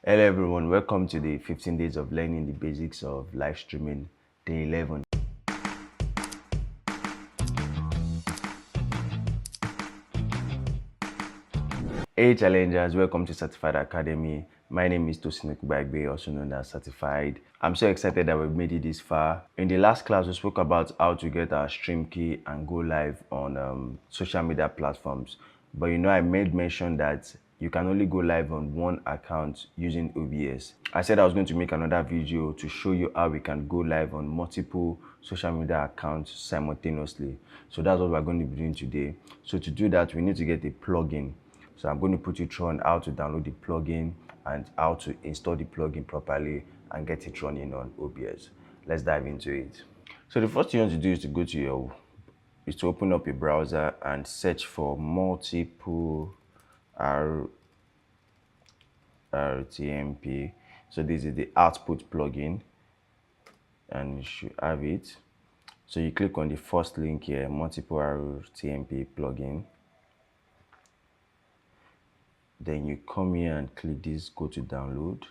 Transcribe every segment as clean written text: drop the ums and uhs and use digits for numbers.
Hello everyone, welcome to the 15 days of learning the basics of live streaming, day 11. Hey challengers, welcome to Certified Academy. My name is Tosin Bagbe, also known as Certified. I'm so excited that we've made it this far. In the last class, we spoke about how to get our stream key and go live on social media platforms. But I made mention that you can only go live on one account using OBS. I said I was going to make another video to show you how we can go live on multiple social media accounts simultaneously. So that's what we're going to be doing today. So to do that, we need to get a plugin. So I'm going to put you through on how to download the plugin and how to install the plugin properly and get it running on OBS. Let's dive into it. So the first thing you want to do is to open up a browser and search for multiple RTMP. So this is the output plugin and you should have it. So you click on the first link here, multiple RTMP plugin. Then you come here and click this, go to download.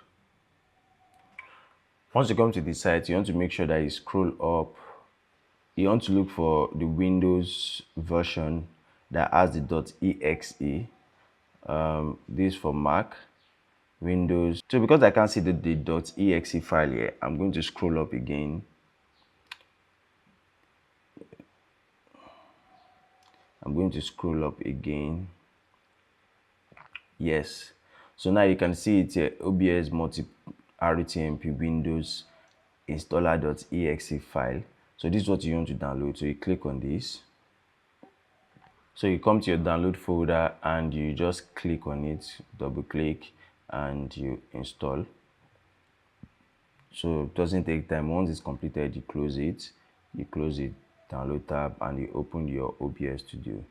Once you come to the site, you want to make sure that you scroll up. You want to look for the Windows version that has the .exe. This for Mac, Windows. So because I can't see the .exe file here, I'm going to scroll up again. Yes, so now you can see it here, OBS multi RTMP Windows installer.exe file. So this is what you want to download. So you click on this. So you come to your download folder and you just click on it, double click, and you install. So it doesn't take time. Once it's completed, you close it, download tab, and you open your OBS Studio.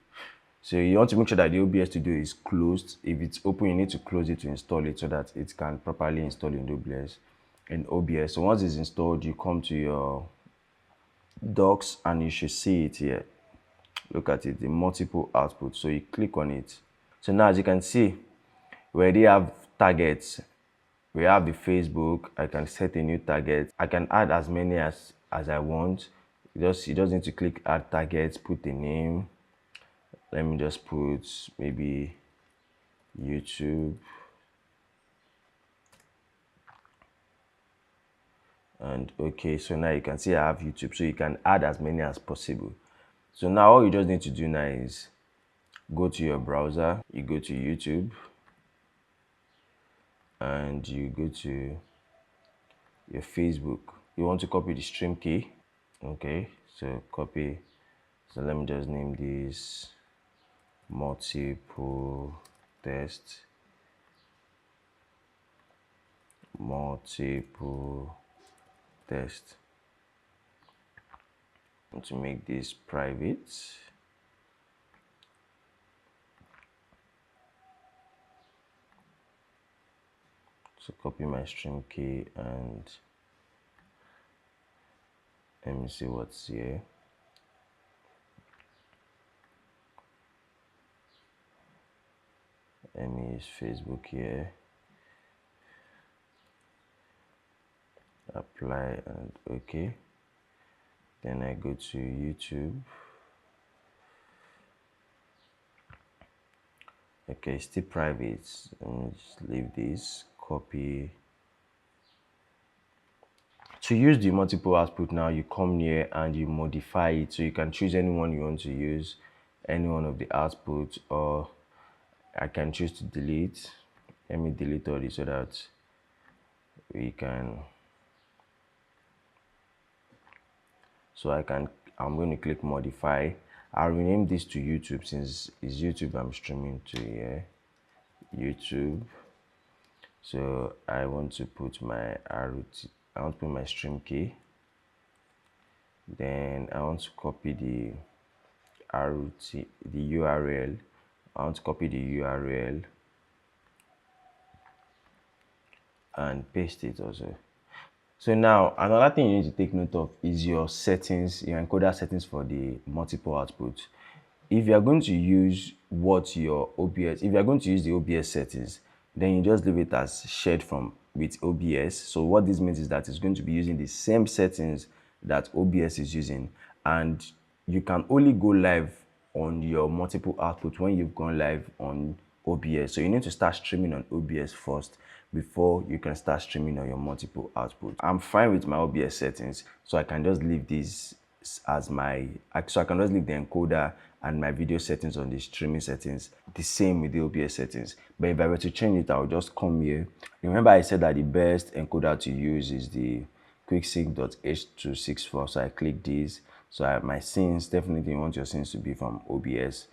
So you want to make sure that the OBS Studio is closed. If it's open, you need to close it to install it so that it can properly install in OBS. So once it's installed, you come to your docs and you should see it here. Look at it, the multiple outputs. So you click on it. So now as you can see, we already have targets. We have the Facebook. I can set a new target. I can add as many as I want. You just need to click add targets, put a name. Let me just put maybe YouTube. And okay, so now you can see I have YouTube. So you can add as many as possible. So now all you just need to do now is go to your browser, you go to YouTube, and you go to your Facebook. You want to copy the stream key. Okay, so copy. So let me just name this multiple test. To make this private. So copy my stream key and let me see what's here. Let me use Facebook here. Apply and okay. Then I go to YouTube. Okay, still private. Let me just leave this. Copy. To use the multiple output now, you come here and you modify it. So you can choose anyone you want to use, any one of the outputs, or I can choose to delete. Let me delete all this so that we can. So I'm going to click modify. I'll rename this to YouTube since it's YouTube I'm streaming to here. YouTube. So I want to put my stream key. Then I want to copy the URL. I want to copy the URL and paste it also. So now another thing you need to take note of is your settings, your encoder settings for the multiple output. If you are going to use the OBS settings, then you just leave it as shared from with OBS. So what this means is that it's going to be using the same settings that OBS is using, and you can only go live on your multiple output when you've gone live on OBS. So you need to start streaming on OBS first before you can start streaming on your multiple output. I'm fine with my OBS settings, so I can just leave this as my, so I can just leave the encoder and my video settings on the streaming settings the same with the OBS settings. But if I were to change it, I'll just come here. Remember I said that the best encoder to use is the quicksync.h264. So I click this. So I have my scenes. Definitely you want your scenes to be from OBS.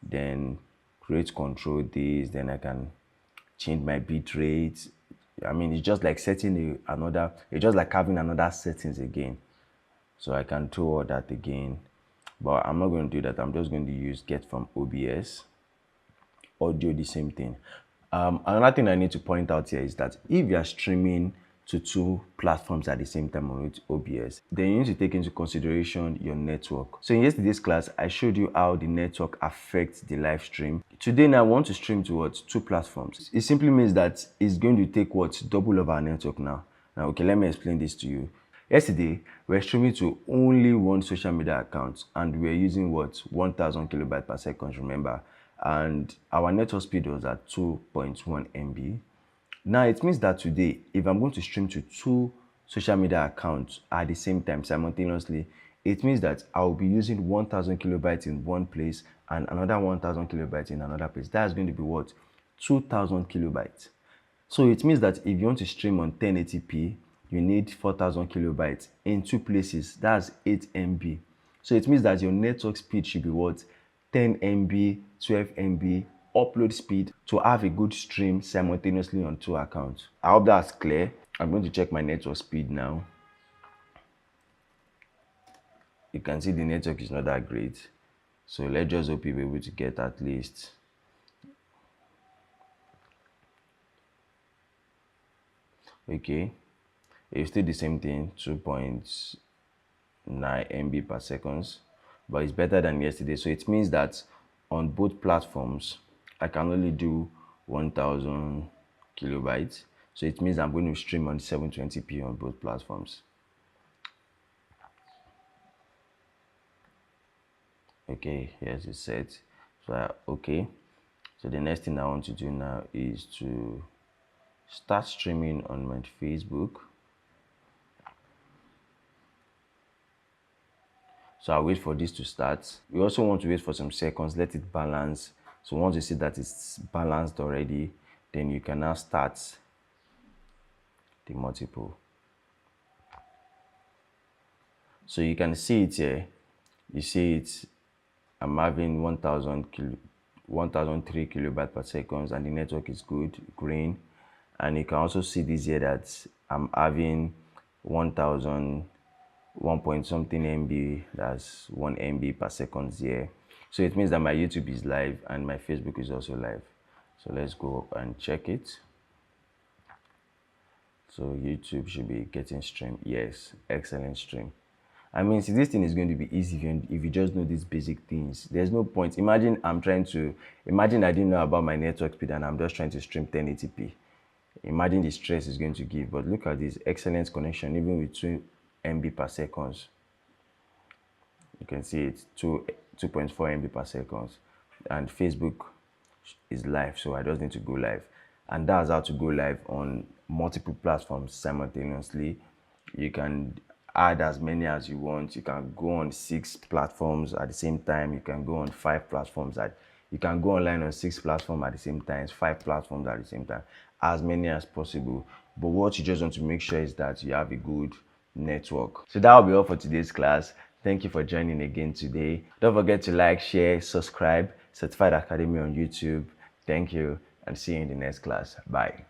Then create control this. Then I can change my bit rate. I mean, it's just like setting another, it's just like having another settings again. So I can do all that again, but I'm not going to do that. I'm just going to use get from OBS. Audio, the same thing. Another thing I need to point out here is that if you are streaming to two platforms at the same time on OBS, then you need to take into consideration your network. So in yesterday's class, I showed you how the network affects the live stream. Today now I want to stream towards two platforms. It simply means that it's going to take double of our network now. Now, okay, let me explain this to you. Yesterday, we're streaming to only one social media account, and we're using 1000 kilobytes per second, remember? And our network speed was at 2.1 MB. Now it means that today, if I'm going to stream to two social media accounts at the same time simultaneously, it means that I'll be using 1000 kilobytes in one place and another 1000 kilobytes in another place. That's going to be 2000 kilobytes. So it means that if you want to stream on 1080p, you need 4000 kilobytes in two places. That's 8 MB. So it means that your network speed should be 10 MB, 12 MB upload speed to have a good stream simultaneously on two accounts. I hope that's clear. I'm going to check my network speed now. You can see the network is not that great. So let's just hope you'll be able to get at least. Okay. It's still the same thing, 2.9 MB per second, but it's better than yesterday. So it means that on both platforms, I can only do 1000 kilobytes. So it means I'm going to stream on 720p on both platforms. Okay, here's the set. So okay. So the next thing I want to do now is to start streaming on my Facebook. So I'll wait for this to start. We also want to wait for some seconds, let it balance. So once you see that it's balanced already, then you can now start the multiple. So you can see it here. You see it, I'm having 1003 kilobytes per second, and the network is good, green. And you can also see this here that I'm having 1 point something MB, that's 1 MB per second here. So it means that my YouTube is live and my Facebook is also live. So let's go up and check it. So YouTube should be getting stream. Yes, excellent stream. I mean, see, this thing is going to be easy if you just know these basic things. There's no point. Imagine I didn't know about my network speed and I'm just trying to stream 1080p. Imagine the stress it's going to give. But look at this excellent connection, even with 2 MB per second. You can see it's 2.4 MB per second. And Facebook is live, so I just need to go live. And that's how to go live on multiple platforms simultaneously. You can add as many as you want. You can go on 6 platforms at the same time. You can go on 5 platforms. You can go online on 6 platforms at the same time, 5 platforms at the same time, as many as possible. But what you just want to make sure is that you have a good network. So that will be all for today's class. Thank you for joining again today. Don't forget to like, share, subscribe, Certified Academy on YouTube. Thank you, and see you in the next class. Bye.